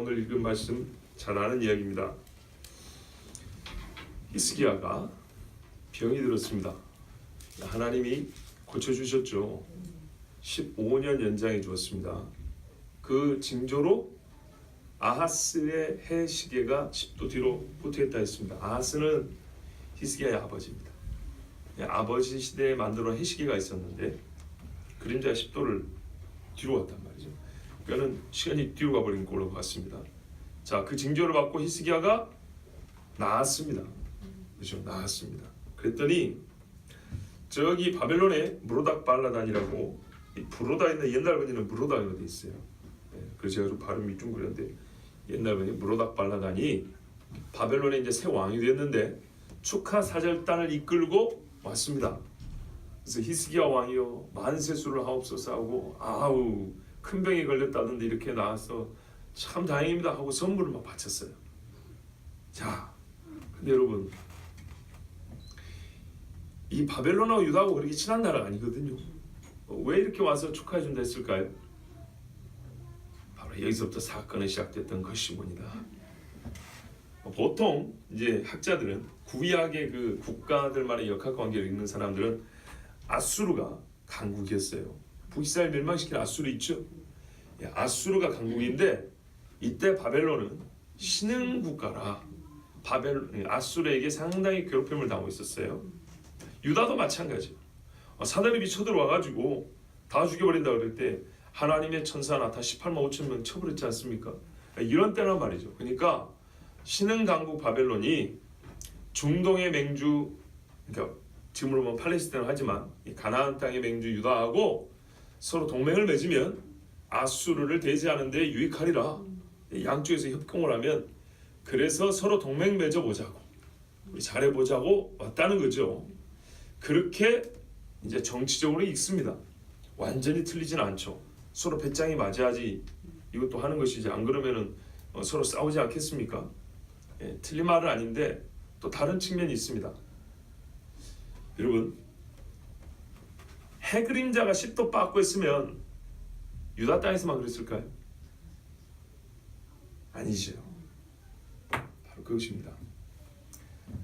오늘 읽은 말씀 잘 아는 이야기입니다. 히스기야가 병이 들었습니다. 하나님이 고쳐주셨죠. 15년 연장해 주었습니다. 그 징조로 아하스의 해 시계가 10도 뒤로 후퇴했다 했습니다. 아하스는 히스기야의 아버지입니다. 아버지 시대에 만들어 해 시계가 있었는데 그림자 10도를 뒤로 갔단 말이죠. 그러니까는 시간이 뒤로 가버린 꼴로 같습니다. 자, 그 징조를 받고 히스기야가 나았습니다. 그렇죠? 나았습니다. 그랬더니 저기 바벨론에 무로닥 발라단이라고, 부로다 있는 옛날 번역은 무로닥이 어디 있어요. 그래서 제가 좀 발음이 좀 그런데 옛날 번역 무로닥 발라단이 바벨론에 이제 새 왕이 됐는데 축하 사절단을 이끌고 왔습니다. 그래서 히스기야 왕이요 만세수를 하옵소서 하고, 아우 큰 병에 걸렸다던데 이렇게 나와서 참 다행입니다 하고 선물을 막 바쳤어요. 자, 근데 여러분, 이 바벨론하고 유다하고 그렇게 친한 나라가 아니거든요. 왜 이렇게 와서 축하해 준다 했을까요? 바로 여기서부터 사건이 시작됐던 것이문이다. 보통 이제 학자들은 구약의 그 국가들만의 역학관계를 읽는 사람들은 아수르가 강국이었어요. 북이스라엘 멸망시킨 아수르 있죠? 아수르가 강국인데 이때 바벨론은 신흥 국가라 아수르에게 상당히 괴롭힘을 당하고 있었어요. 유다도 마찬가지예요. 사다리비 쳐들어와가지고 다 죽여버린다 그럴 때 하나님의 천사 나타 18만 5천 명 쳐버렸지 않습니까? 이런 때란 말이죠. 그러니까 신흥 강국 바벨론이 중동의 맹주, 그러니까 지금으로 보면 팔레스타인을 하지만 가나안 땅의 맹주 유다하고 서로 동맹을 맺으면 아수르를 대지하는 데 유익하리라. 양쪽에서 협공을 하면, 그래서 서로 동맹 맺어보자고, 우리 잘해보자고 왔다는 거죠. 그렇게 이제 정치적으로 읽습니다. 완전히 틀리진 않죠. 서로 배짱이 맞아야지 이것도 하는 것이지, 안 그러면은 서로 싸우지 않겠습니까? 틀린 말은 아닌데 또 다른 측면이 있습니다. 여러분, 해 그림자가 10도 빠꾸 했으면 유다 땅에서만 그랬을까요? 아니죠. 바로 그것입니다.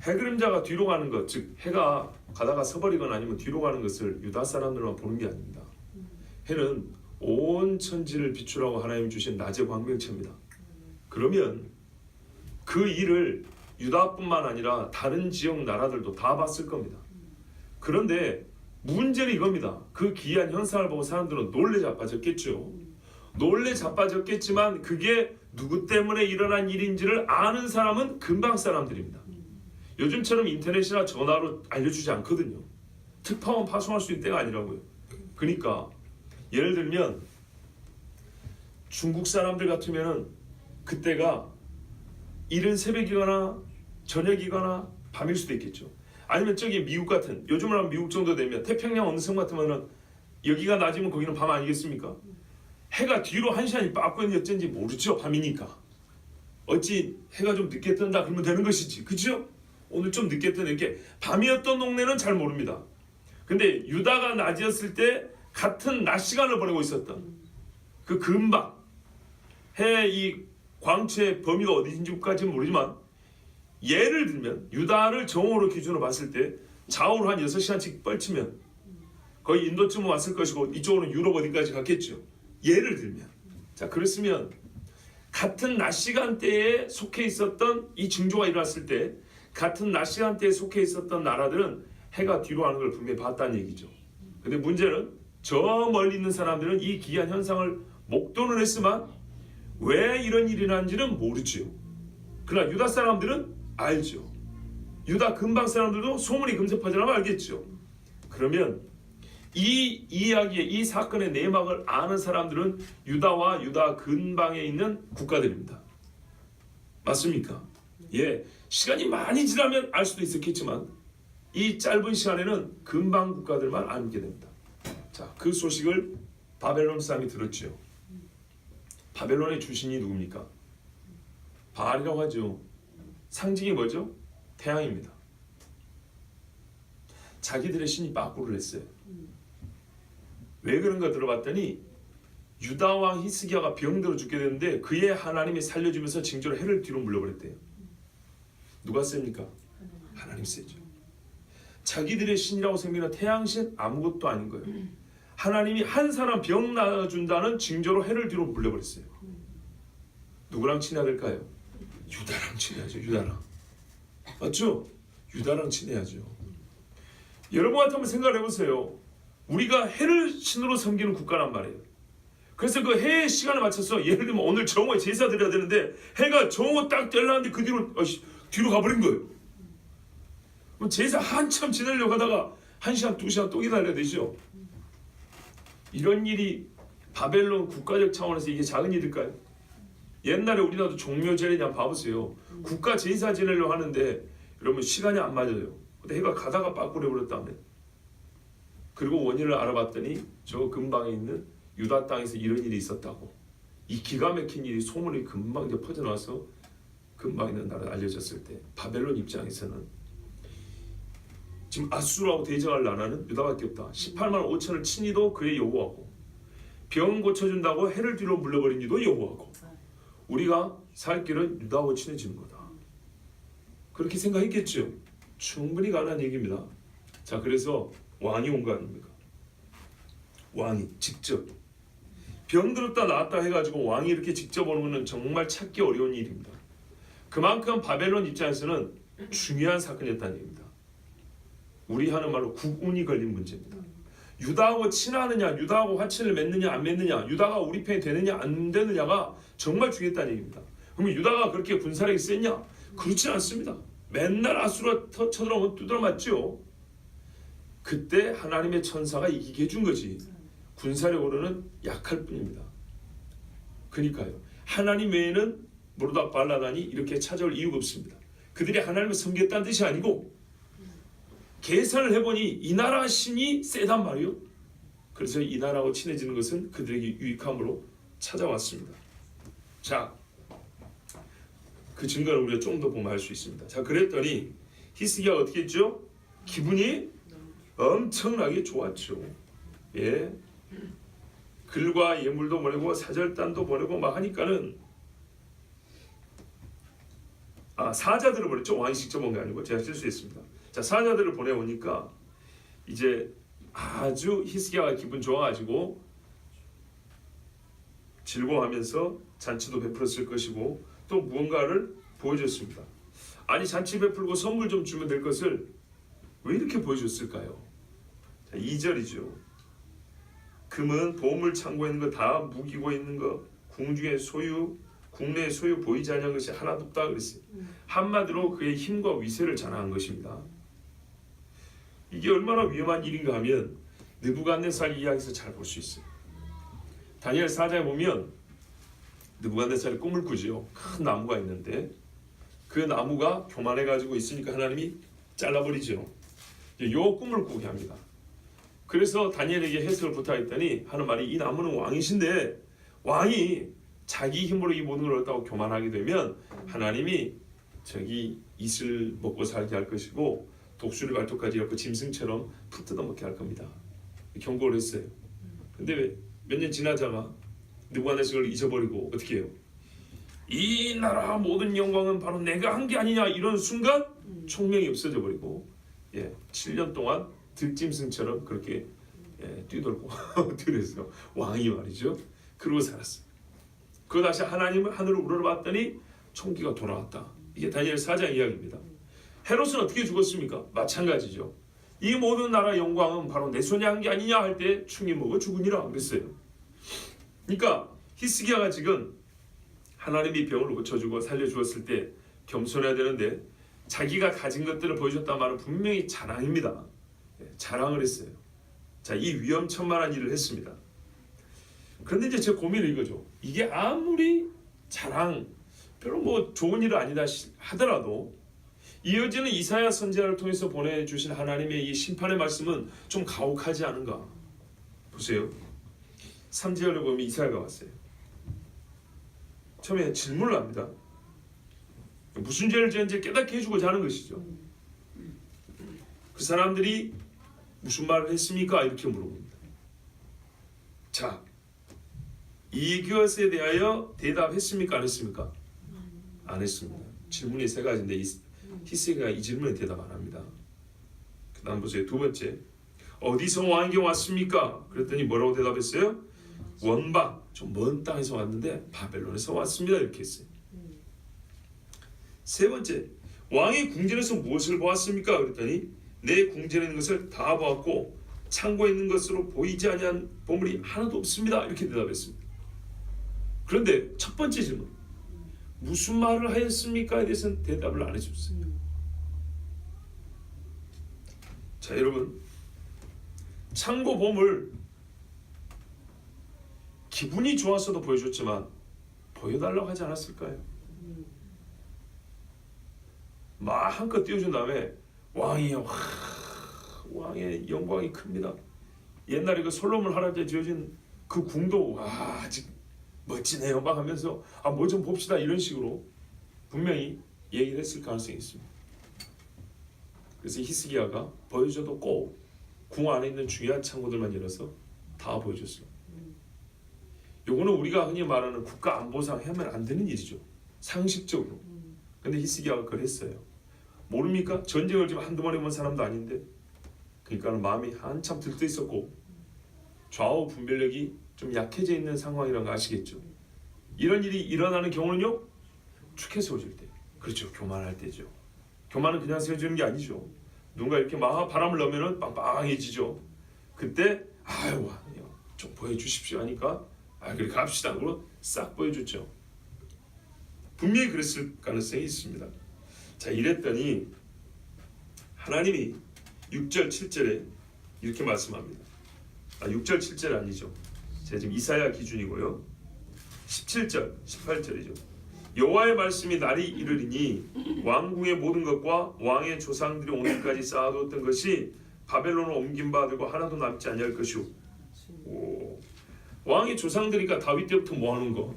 해 그림자가 뒤로 가는 것, 즉 해가 가다가 서버리거나 아니면 뒤로 가는 것을 유다 사람들만 보는 게 아닙니다. 해는 온 천지를 비추라고 하나님 주신 낮의 광명체입니다. 그러면 그 일을 유다뿐만 아니라 다른 지역 나라들도 다 봤을 겁니다. 그런데 문제는 이겁니다. 그 기이한 현상을 보고 사람들은 놀래 자빠졌겠죠. 놀래 자빠졌겠지만 그게 누구 때문에 일어난 일인지를 아는 사람은 금방 사람들입니다. 요즘처럼 인터넷이나 전화로 알려주지 않거든요. 특파원 파송할 수 있는 때가 아니라고요. 그러니까 예를 들면 중국 사람들 같으면은 그때가 이른 새벽이거나 저녁이거나 밤일 수도 있겠죠. 아니면 저기 미국 같은, 요즘으로 하면 미국 정도 되면 태평양 어느 섬 같으면은 여기가 낮이면 거기는 밤 아니겠습니까? 해가 뒤로 1시간이 빠꾸니 어쩐지 모르죠. 밤이니까. 어찌 해가 좀 늦게 뜬다 그러면 되는 것이지. 그죠? 오늘 좀 늦게 뜨는 게 밤이었던 동네는 잘 모릅니다. 근데 유다가 낮이었을 때 같은 낮 시간을 보내고 있었던 그 근방, 해 이 광채의 범위가 어디인지까지는 모르지만 예를 들면 유다를 정오로 기준으로 봤을 때 좌우로 한 6시간씩 뻘치면 거의 인도쯤 왔을 것이고 이쪽으로는 유럽 어디까지 갔겠죠. 예를 들면, 자, 그랬으면 같은 낮 시간대에 속해 있었던 이 징조가 일어났을 때 같은 낮 시간대에 속해 있었던 나라들은 해가 뒤로 가는 걸 분명히 봤다는 얘기죠. 근데 문제는 저 멀리 있는 사람들은 이 기이한 현상을 목도는 했지만 왜 이런 일이 일어난지는 모르죠. 그러나 유다 사람들은 알죠. 유다 근방 사람들도 소문이 금세 퍼져나면 알겠죠. 그러면 이 이야기의, 이 사건의 내막을 아는 사람들은 유다와 유다 근방에 있는 국가들입니다. 맞습니까? 예, 시간이 많이 지나면 알 수도 있었겠지만 이 짧은 시간에는 근방 국가들만 알게 됩니다. 자, 그 소식을 바벨론 사람이 들었죠. 바벨론의 주신이 누굽니까? 바알이라고 하죠. 상징이 뭐죠? 태양입니다. 자기들의 신이 빠꾸를 했어요. 왜 그런가 들어봤더니 유다 왕 히스기야가 병들어 죽게 되는데 그의 하나님이 살려주면서 징조로 해를 뒤로 물려버렸대요. 누가 셉니까? 하나님 세죠. 자기들의 신이라고 생기는 태양신 아무것도 아닌 거예요. 하나님이 한 사람 병 나아준다는 징조로 해를 뒤로 물려버렸어요. 누구랑 친해야 될까요? 유다랑 친해야죠. 유다랑. 맞죠? 유다랑 친해야죠. 여러분 같으면 생각을 해보세요. 우리가 해를 신으로 섬기는 국가란 말이에요. 그래서 그 해의 시간에 맞춰서 예를 들면 오늘 정오에 제사 드려야 되는데 해가 정오 딱 되려는데 그 뒤로 가버린 거예요. 그럼 제사 한참 지내려고 하다가 1시간, 2시간 또 기다려야 되죠. 이런 일이 바벨론 국가적 차원에서 이게 작은 일일까요? 옛날에 우리나라도 종묘제례냐 봐보세요. 국가 제사 지내려고 하는데 여러분 시간이 안 맞아요. 근데 해가 가다가 빠꾸려 버렸다며. 그리고 원인을 알아봤더니 저 근방에 있는 유다 땅에서 이런 일이 있었다고. 이 기가 막힌 일이 소문이 금방 이제 퍼져나와서 근방 있는 나라에 알려졌을 때 바벨론 입장에서는 지금 아수르하고 대적할 나라는 유다밖에 없다. 18만 5천을 친이도 그의 여호와고 병 고쳐준다고 해를 뒤로 물려버린 이도 여호와고 우리가 살 길은 유다하고 친해지는 거다. 그렇게 생각했겠죠. 충분히 가능한 얘기입니다. 자, 그래서 왕이 온 거 아닙니까? 왕이 직접 병들었다 나았다 해가지고 왕이 이렇게 직접 오는 것은 정말 찾기 어려운 일입니다. 그만큼 바벨론 입장에서는 중요한 사건이었다는 얘기입니다. 우리 하는 말로 국운이 걸린 문제입니다. 유다하고 친하느냐, 유다하고 화친을 맺느냐 안 맺느냐, 유다가 우리 편이 되느냐 안 되느냐가 정말 중요했다는 얘기입니다. 그러면 유다가 그렇게 군사력이 셌냐? 그렇지 않습니다. 맨날 아수르가 쳐들어오면 두드려 맞죠. 그때 하나님의 천사가 이기게 해준 거지. 군사력으로는 약할 뿐입니다. 그러니까요. 하나님 외에는 모르다 발라다니 이렇게 찾아올 이유가 없습니다. 그들이 하나님을 섬겼다는 뜻이 아니고 계산을 해보니 이 나라 신이 세단 말이요. 그래서 이 나라하고 친해지는 것은 그들에게 유익함으로 찾아왔습니다. 자, 그 증거를 우리가 좀 더 보면 알 수 있습니다. 자, 그랬더니 히스기야가 어떻게 했죠? 기분이 엄청나게 좋았죠. 예, 글과 예물도 보내고 사절단도 보내고 막 하니까는 사자들을 보냈죠. 왕이 직접 온 게 아니고 제가 실수했습니다. 자, 사자들을 보내오니까 이제 아주 히스기야가 기분 좋아가지고 즐거워하면서 잔치도 베풀었을 것이고 또 무언가를 보여줬습니다. 아니 잔치 베풀고 선물 좀 주면 될 것을 왜 이렇게 보여줬을까요? 자, 2절이죠. 금은 보물 창고에 있는 거 다 무기고 있는 거 궁중의 소유 국내의 소유 보이지 않는 것이 하나도 없다 그랬어요. 한마디로 그의 힘과 위세를 자랑한 것입니다. 이게 얼마나 위험한 일인가 하면 느부갓네살 이야기에서 잘 볼 수 있어요. 다니엘 4장에 보면 느부갓네살이 꿈을 꾸죠. 큰 나무가 있는데 그 나무가 교만해가지고 있으니까 하나님이 잘라버리죠. 이 꿈을 꾸게 합니다. 그래서 다니엘에게 해석을 부탁했더니 하는 말이 이 나무는 왕이신데 왕이 자기 힘으로 이 모든 걸 얻었다고 교만하게 되면 하나님이 저기 이슬 먹고 살게 할 것이고 독수리 발톱까지 갖고 짐승처럼 푹 뜯어먹게 할 겁니다. 경고를 했어요. 근데 몇 년 지나자가 느부갓네살을 잊어버리고 어떻게 해요? 이 나라 모든 영광은 바로 내가 한 게 아니냐 이런 순간 총명이 없어져 버리고 7년 동안 들짐승처럼 그렇게 뛰돌고 들에서 왕이 말이죠. 그러고 살았어요. 그 다시 하나님을 하늘을 우러러봤더니 총기가 돌아왔다. 이게 다니엘 4장 이야기입니다. 헤롯은 어떻게 죽었습니까? 마찬가지죠. 이 모든 나라 영광은 바로 내 손이 한 게 아니냐 할 때 충이 먹어 죽으니라 그랬어요. 그러니까 히스기야가 지금 하나님이 병을 고쳐주고 살려주었을 때 겸손해야 되는데 자기가 가진 것들을 보여줬단 말은 분명히 자랑입니다. 자랑을 했어요. 자, 이 위험천만한 일을 했습니다. 그런데 이제 제 고민은 이거죠. 이게 아무리 자랑, 별로 뭐 좋은 일은 아니다 하더라도 이어지는 이사야 선지자를 통해서 보내주신 하나님의 이 심판의 말씀은 좀 가혹하지 않은가? 보세요. 3절을 보면 이사야가 왔어요. 처음에 질문을 합니다. 무슨 죄를 지었는지 깨닫게 해주고자 하는 것이죠. 그 사람들이 무슨 말을 했습니까? 이렇게 물어봅니다. 자, 이것에 대하여 대답했습니까? 안 했습니까? 안 했습니다. 질문이 세 가지인데 히스기야가 이 질문에 대답 안 합니다. 그 다음 보세요. 두 번째, 어디서 왕에게 왔습니까? 그랬더니 뭐라고 대답했어요? 원방, 좀 먼 땅에서 왔는데 바벨론에서 왔습니다. 이렇게 했어요. 세 번째, 왕의 궁전에서 무엇을 보았습니까? 그랬더니 내 궁전에 있는 것을 다 보았고 창고에 있는 것으로 보이지 아니한 보물이 하나도 없습니다. 이렇게 대답했습니다. 그런데 첫 번째 질문, 무슨 말을 하였습니까에 대해서는 대답을 안 해줬어요. 자, 여러분, 창고 보물 기분이 좋아서도 보여줬지만 보여달라고 하지 않았을까요? 막 한껏 띄워준 다음에 왕이요, 왕의 영광이 큽니다. 옛날에 그 솔로몬 할아버지가 지어진 그 궁도 와 아직 멋지네요 막 하면서 뭐 좀 봅시다 이런 식으로 분명히 얘기를 했을 가능성이 있습니다. 그래서 히스기야가 보여줘도 꼭 궁 안에 있는 중요한 창고들만 열어서 다 보여줬어요. 요거는 우리가 흔히 말하는 국가안보상 하면 안 되는 일이죠. 상식적으로. 근데 히스기야가 그걸 했어요. 모릅니까? 전쟁을 지금 한두 번 해본 사람도 아닌데, 그러니까 마음이 한참 들떠 있었고 좌우 분별력이 좀 약해져 있는 상황이라는 거 아시겠죠? 이런 일이 일어나는 경우는요, 축해 세워질 때, 그렇죠, 교만할 때죠. 교만은 그냥 세워지는 게 아니죠. 누군가 이렇게 막 바람을 넣으면 빵빵해지죠. 그때 아유 좀 보여주십시오 하니까 그래 갑시다 그러고 싹 보여줬죠. 분명히 그랬을 가능성이 있습니다. 자, 이랬더니 하나님이 6절 7절에 이렇게 말씀합니다. 6절 7절 아니죠. 제가 지금 이사야 기준이고요. 17절 18절이죠. 여호와의 말씀이 날이 이르리니 왕궁의 모든 것과 왕의 조상들이 오늘까지 쌓아두었던 것이 바벨론으로 옮긴 바 되고 하나도 남지 아니할 것이오. 왕의 조상들이니까 다윗 때부터 모아놓은 거,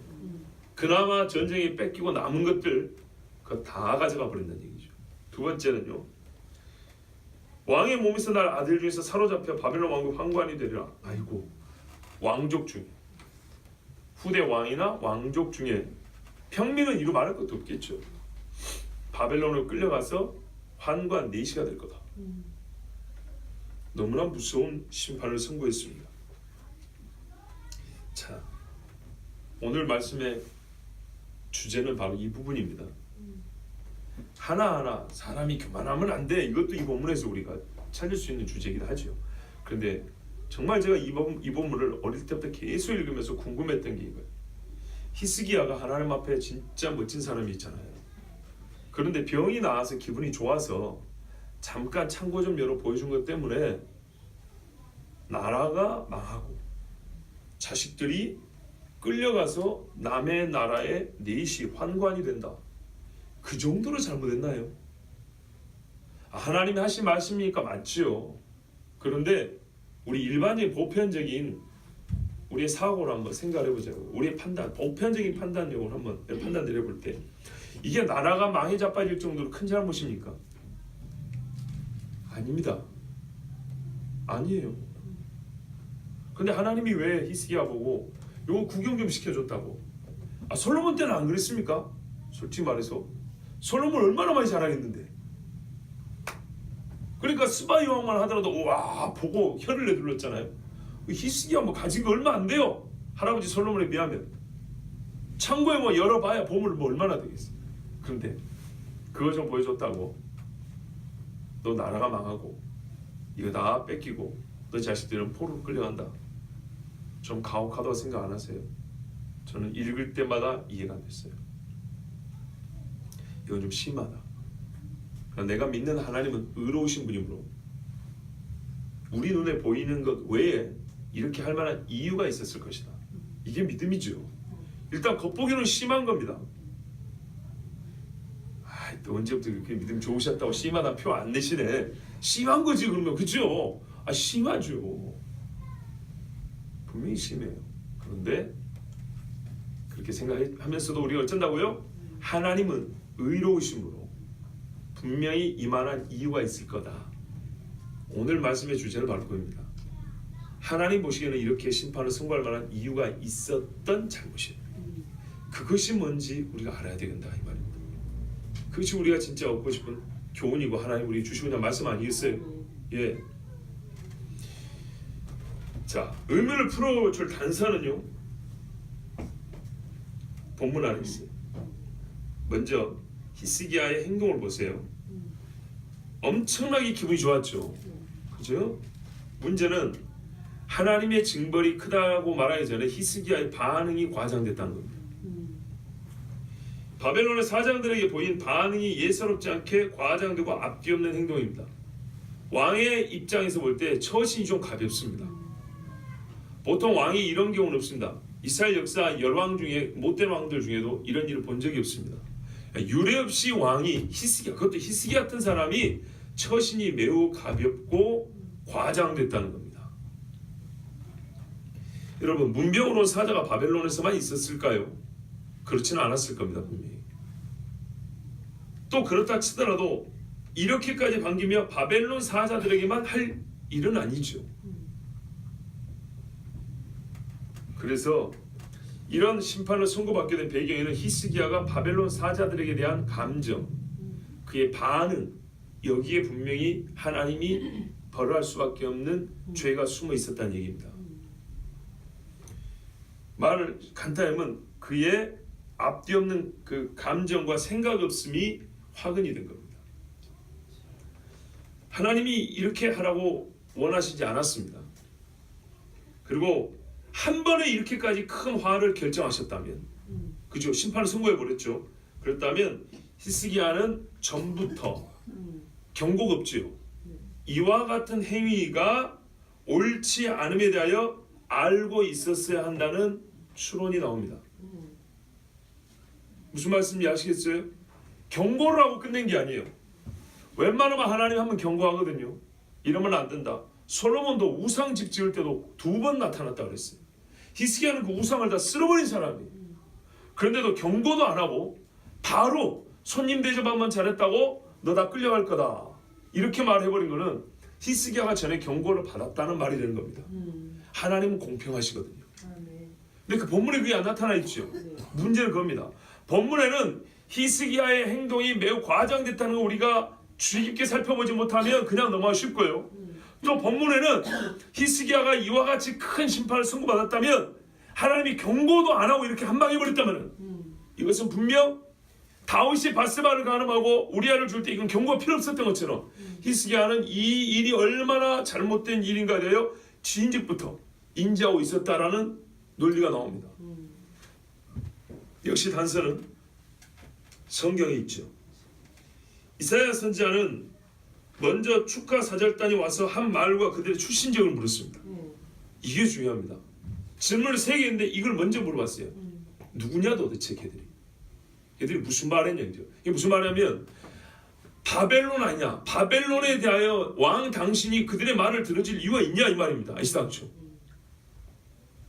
그나마 전쟁에 뺏기고 남은 것들 그거 다 가져가 버린다는 얘기죠. 두 번째는요, 왕의 몸에서 날 아들 중에서 사로잡혀 바벨론 왕국 황관이 되리라. 아이고, 왕족 중에, 후대 왕이나 왕족 중에 평민은 이루 말할 것도 없겠죠. 바벨론으로 끌려가서 환관 내시가 될 거다. 너무나 무서운 심판을 선고했습니다. 자, 오늘 말씀의 주제는 바로 이 부분입니다. 하나하나 사람이 교만하면 안 돼. 이것도 이 본문에서 우리가 찾을 수 있는 주제이기도 하죠. 그런데 정말 제가 이 본문을 어릴 때부터 계속 읽으면서 궁금했던 게 이거예요. 히스기야가 하나님 앞에 진짜 멋진 사람이 있잖아요. 그런데 병이 나와서 기분이 좋아서 잠깐 창고 좀 열어 보여준 것 때문에 나라가 망하고 자식들이 끌려가서 남의 나라의 내시 환관이 된다. 그 정도로 잘못했나요? 하나님이 하신 말씀이니까 맞지요. 그런데 우리 일반적인 보편적인 우리의 사고를 한번 생각해 보자고. 우리의 판단, 보편적인 판단력을 한번 판단 내려볼 때 이게 나라가 망해 자빠질 정도로 큰 잘못입니까? 아닙니다. 아니에요. 근데 하나님이 왜 히스기야 보고 요거 구경 좀 시켜줬다고? 솔로몬 때는 안 그랬습니까? 솔직히 말해서 솔로몬 얼마나 많이 자랑했는데. 그러니까 스바이 왕만 하더라도 와 보고 혀를 내둘렀잖아요. 히스기야 가진 거 얼마 안 돼요. 할아버지 솔로몬에 비하면. 창고에 열어봐야 보물 얼마나 되겠어. 그런데 그거 좀 보여줬다고 너 나라가 망하고 이거 다 뺏기고 너 자식들은 포로로 끌려간다. 좀 가혹하다고 생각 안 하세요? 저는 읽을 때마다 이해가 안 됐어요. 이건 좀 심하다. 내가 믿는 하나님은 의로우신 분이므로 우리 눈에 보이는 것 외에 이렇게 할 만한 이유가 있었을 것이다. 이게 믿음이죠. 일단 겉보기는 심한 겁니다. 또 언제부터 그렇게 믿음 좋으셨다고 심하다 표 안 내시네. 심한 거지 그러면. 그죠? 심하죠. 분명히 심해요. 그런데 그렇게 생각하면서도 우리가 어쩐다고요? 하나님은 의로우심으로 분명히 이만한 이유가 있을 거다. 오늘 말씀의 주제는 바로 그겁니다. 하나님 보시기에는 이렇게 심판을 선고할 만한 이유가 있었던 잘못이에요. 그것이 뭔지 우리가 알아야 되겠다 이 말입니다. 그것이 우리가 진짜 얻고 싶은 교훈이고 하나님 우리 주시고 있는 말씀 아니겠어요? 예. 자, 의문을 풀어줄 단서는요 본문 안에 있어요. 먼저 히스기야의 행동을 보세요. 엄청나게 기분이 좋았죠. 그죠? 문제는 하나님의 징벌이 크다고 말하기 전에 히스기야의 반응이 과장됐다는 겁니다. 바벨론의 사장들에게 보인 반응이 예사롭지 않게 과장되고 앞뒤 없는 행동입니다. 왕의 입장에서 볼 때 처신이 좀 가볍습니다. 보통 왕이 이런 경우는 없습니다. 이스라엘 역사 열왕 중에 못된 왕들 중에도 이런 일을 본 적이 없습니다. 유례 없이 왕이 히스기야, 그것도 히스기야 같은 사람이 처신이 매우 가볍고 과장됐다는 겁니다. 여러분, 문병으로 온 사자가 바벨론에서만 있었을까요? 그렇지는 않았을 겁니다. 분명히. 또 그렇다 치더라도 이렇게까지 반기며 바벨론 사자들에게만 할 일은 아니죠. 그래서 이런 심판을 선고받게 된 배경에는 히스기야가 바벨론 사자들에게 대한 감정, 그의 반응, 여기에 분명히 하나님이 벌할 수밖에 없는 죄가 숨어 있었다는 얘기입니다. 말을 간단히 하면 그의 앞뒤 없는 그 감정과 생각 없음이 화근이 된 겁니다. 하나님이 이렇게 하라고 원하시지 않았습니다. 그리고 한 번에 이렇게까지 큰 화를 결정하셨다면, 그죠? 심판을 선고해 버렸죠. 그렇다면 히스기야는 전부터 경고가 없지요. 이와 같은 행위가 옳지 않음에 대하여 알고 있었어야 한다는 추론이 나옵니다. 무슨 말씀인지 아시겠어요? 경고를 하고 끝낸 게 아니에요. 웬만하면 하나님 한번 경고하거든요. 이러면 안 된다. 솔로몬도 우상집 지을 때도 2번 나타났다 그랬어요. 히스기야는 그 우상을 다 쓸어버린 사람이에요. 그런데도 경고도 안 하고 바로 손님 대접만 잘했다고 너 다 끌려갈 거다 이렇게 말해버린 거는 히스기야가 전에 경고를 받았다는 말이 되는 겁니다. 하나님은 공평하시거든요. 근데 그 본문에 그게 안 나타나 있죠. 문제는 그겁니다. 본문에는 히스기야의 행동이 매우 과장됐다는 거 우리가 주의 깊게 살펴보지 못하면 그냥 넘어가기 쉽고요. 또 본문에는 히스기야가 이와 같이 큰 심판을 선고받았다면 하나님이 경고도 안 하고 이렇게 한방 해버렸다면 이것은 분명 다윗이 바세바를 간음하고 우리아를 줄 때 이건 경고가 필요 없었던 것처럼 히스기야는 이 일이 얼마나 잘못된 일인가에 대하여 진즉부터 인지하고 있었다라는 논리가 나옵니다. 역시 단서는 성경에 있죠. 이사야 선지자는 먼저 축하 사절단이 와서 한 말과 그들의 출신적을 물었습니다. 이게 중요합니다. 질문을 3개인데 이걸 먼저 물어봤어요. 누구냐 도대체 걔들이 무슨 말 했냐죠. 이게 무슨 말이냐면 바벨론 아니냐, 바벨론에 대하여 왕 당신이 그들의 말을 들어줄 이유가 있냐 이 말입니다. 아시죠? 않죠?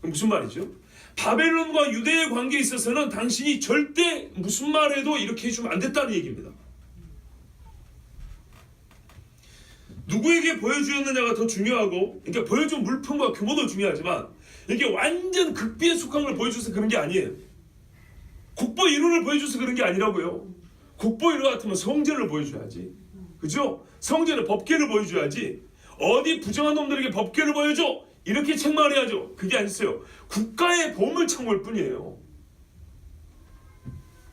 무슨 말이죠? 바벨론과 유대의 관계에 있어서는 당신이 절대 무슨 말해도 이렇게 해주면 안 됐다는 얘기입니다. 누구에게 보여주었느냐가 더 중요하고, 그러니까 보여준 물품과 규모도 중요하지만 이게 완전 극비에 속한 걸 보여줘서 그런 게 아니에요. 국보 이론을 보여줘서 그런 게 아니라고요. 국보 이론 같으면 성전을 보여줘야지, 그죠? 성전의 법궤를 보여줘야지. 어디 부정한 놈들에게 법궤를 보여줘 이렇게 책망해야죠. 그게 아니었어요. 국가의 보물 창고일 뿐이에요.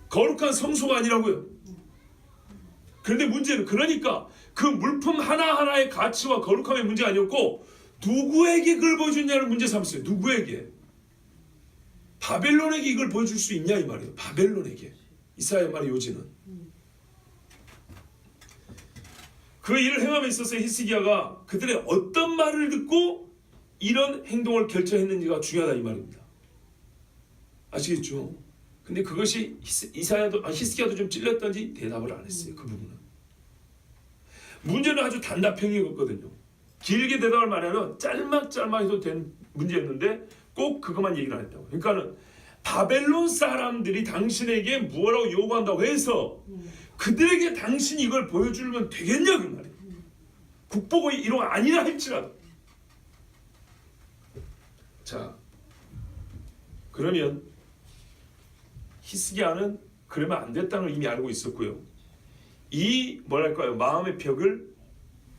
거룩한 성소가 아니라고요. 그런데 문제는 그러니까 그 물품 하나하나의 가치와 거룩함의 문제가 아니었고 누구에게 그걸 보여줬냐는 문제 삼았어요. 누구에게? 바벨론에게 이걸 보여줄 수 있냐 이 말이에요. 바벨론에게. 이사야의 말의 요지는. 그 일을 행함에 있어서 히스기야가 그들의 어떤 말을 듣고 이런 행동을 결정했는지가 중요하다 이 말입니다. 아시겠죠? 근데 그것이 히스기야도 좀 찔렸던지 대답을 안 했어요. 그 부분은. 문제는 아주 단답형이었거든요. 길게 대답을 말하면 짤막짤막해도 된 문제였는데 꼭 그것만 얘기를 안 했다고. 그러니까는 바벨론 사람들이 당신에게 뭐라고 요구한다고 해서 그들에게 당신이 이걸 보여주면 되겠냐 그 말이에요. 국보고 이런 거 아니라 할지라도. 자, 그러면 히스기야는 그러면 안 됐다는 걸 이미 알고 있었고요. 이 뭐랄까요, 마음의 벽을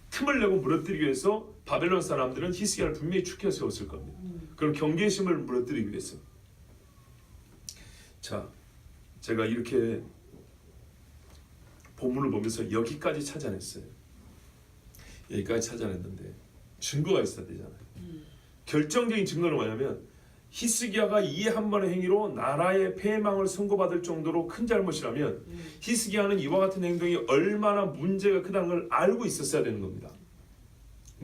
틈을 내고 무너뜨리기 위해서 바벨론 사람들은 히스기야를 분명히 축해 세웠을 겁니다. 그런 경계심을 무너뜨리기 위해서. 자, 제가 이렇게 본문을 보면서 여기까지 찾아냈어요. 여기까지 찾아냈는데 증거가 있어야 되잖아요. 결정적인 증거는 뭐냐면 히스기야가 이 한 번의 행위로 나라의 패망을 선고받을 정도로 큰 잘못이라면 히스기야는 이와 같은 행동이 얼마나 문제가 크다는 걸 알고 있었어야 되는 겁니다.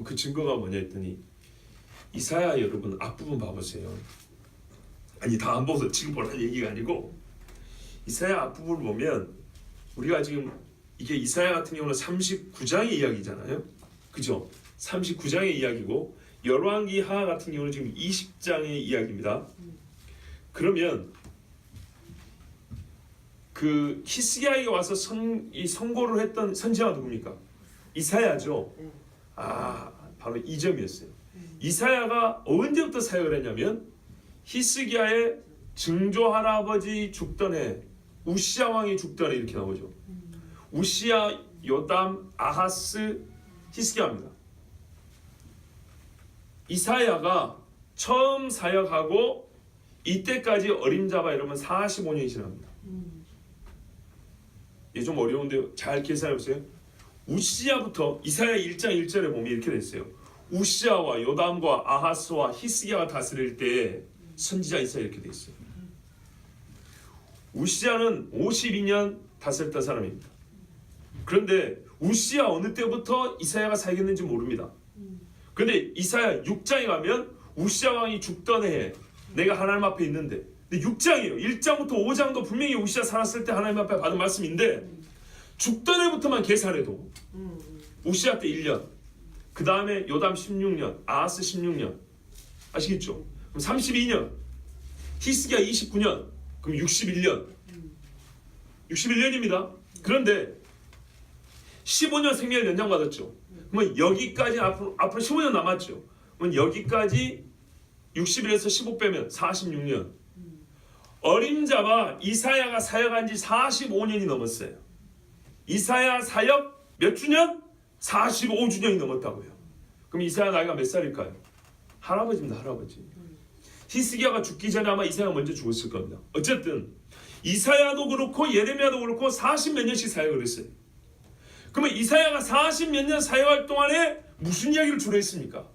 그 증거가 뭐냐 했더니 이사야 여러분 앞부분 봐보세요. 아니 다 안 보고서 지금 보라는 얘기가 아니고 이사야 앞부분을 보면 우리가 지금 이게 이사야 같은 경우는 39장의 이야기잖아요. 그죠? 39장의 이야기고 열왕기 하 같은 경우는 지금 20장의 이야기입니다. 그러면 그 히스기야에게 와서 이 선고를 했던 선지자가 누굽니까? 이사야죠. 바로 이 점이었어요. 이사야가 언제부터 사역을 했냐면 히스기야의 증조 할아버지 죽던 해, 우시야 왕이 죽던 해 이렇게 나오죠. 우시야, 요담, 아하스, 히스기야입니다. 이사야가 처음 사역하고 이때까지 어림잡아 이러면 45년이 지납니다. 이게 좀 어려운데 잘 계산해보세요. 우시야부터 이사야 1장 1절에 보면 이렇게 됐어요. 우시야와 요담과 아하스와 히스기야가 다스릴 때 선지자 이사야 이렇게 돼 있어요. 우시야는 52년 다스렸던 사람입니다. 그런데 우시야 어느 때부터 이사야가 사역했는지 모릅니다. 그런데 이사야 6장에 가면 우시야 왕이 죽던 해에 내가 하나님 앞에 있는데, 근데 6장이에요. 1장부터 5장도 분명히 우시야 살았을 때 하나님 앞에 받은 말씀인데 죽던 해부터만 계산해도 우시야 때 1년, 그 다음에 요담 16년, 아하스 16년, 아시겠죠? 그럼 32년, 히스기야 29년, 그럼 61년, 61년입니다. 그런데 15년 생명을 연장받았죠. 그러면 여기까지 앞으로 15년 남았죠. 그러면 여기까지 60일에서 15 빼면 46년. 어림잡아 이사야가 사역한 지 45년이 넘었어요. 이사야 사역 몇 주년? 45주년이 넘었다고요. 그럼 이사야 나이가 몇 살일까요? 할아버지입니다. 할아버지. 히스기야가 죽기 전에 아마 이사야가 먼저 죽었을 겁니다. 어쨌든 이사야도 그렇고 예레미야도 그렇고 40몇 년씩 사역을 했어요. 그러면 이사야가 40몇 년 사역할 동안에 무슨 이야기를 주로 했습니까?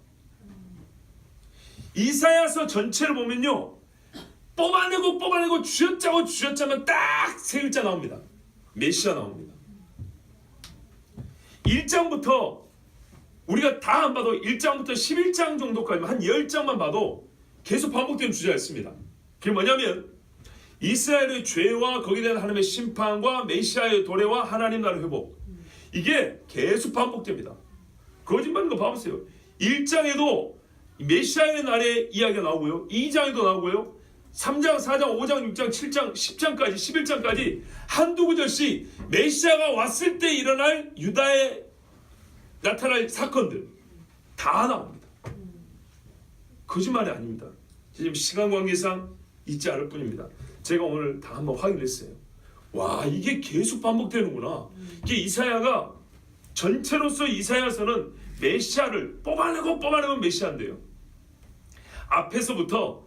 이사야서 전체를 보면요, 뽑아내고 쥐어짜면 딱 세 글자 나옵니다. 메시아 나옵니다. 1장부터 우리가 다 안 봐도 1장부터 11장 정도까지 한 10장만 봐도 계속 반복되는 주제가 있습니다. 그게 뭐냐면 이스라엘의 죄와 거기에 대한 하나님의 심판과 메시아의 도래와 하나님 나라의 회복, 이게 계속 반복됩니다. 거짓말인 거 봐보세요. 1장에도 메시아의 날의 이야기가 나오고요, 2장에도 나오고요, 3장, 4장, 5장, 6장, 7장, 10장까지 11장까지 한두 구절씩 메시아가 왔을 때 일어날 유다에 나타날 사건들 다 나옵니다. 거짓말이 아닙니다. 지금 시간 관계상 잊지 않을 뿐입니다. 제가 오늘 다 한번 확인했어요. 와, 이게 계속 반복되는구나. 이게 이사야가 전체로서 이사야서는 메시아를 뽑아내고 메시아인데요. 앞에서부터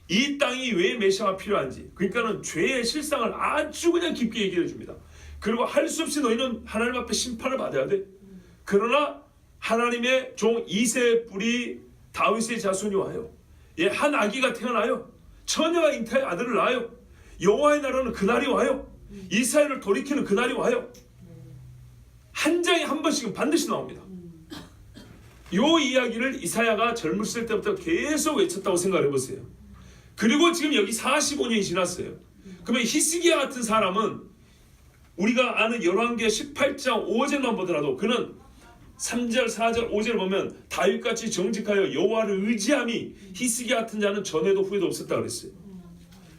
이 땅이 왜 메시아가 필요한지, 그러니까는 죄의 실상을 아주 그냥 깊게 얘기해 줍니다. 그리고 할 수 없이 너희는 하나님 앞에 심판을 받아야 돼. 그러나 하나님의 종 이새의 뿔이 다윗의 자손이 와요. 예, 한 아기가 태어나요. 처녀가 잉타의 아들을 낳아요. 여호와의 나라는 그날이 와요. 이스라엘을 돌이키는 그날이 와요. 한 장에 한 번씩은 반드시 나옵니다. 이 이야기를 이사야가 젊었을 때부터 계속 외쳤다고 생각해 보세요. 그리고 지금 여기 45년이 지났어요. 그러면 히스기야 같은 사람은 우리가 아는 열왕기하 18장 5절만 보더라도 그는 3절, 4절, 5절을 보면 다윗같이 정직하여 여호와를 의지함이 히스기야 같은 자는 전에도 후에도 없었다 그랬어요.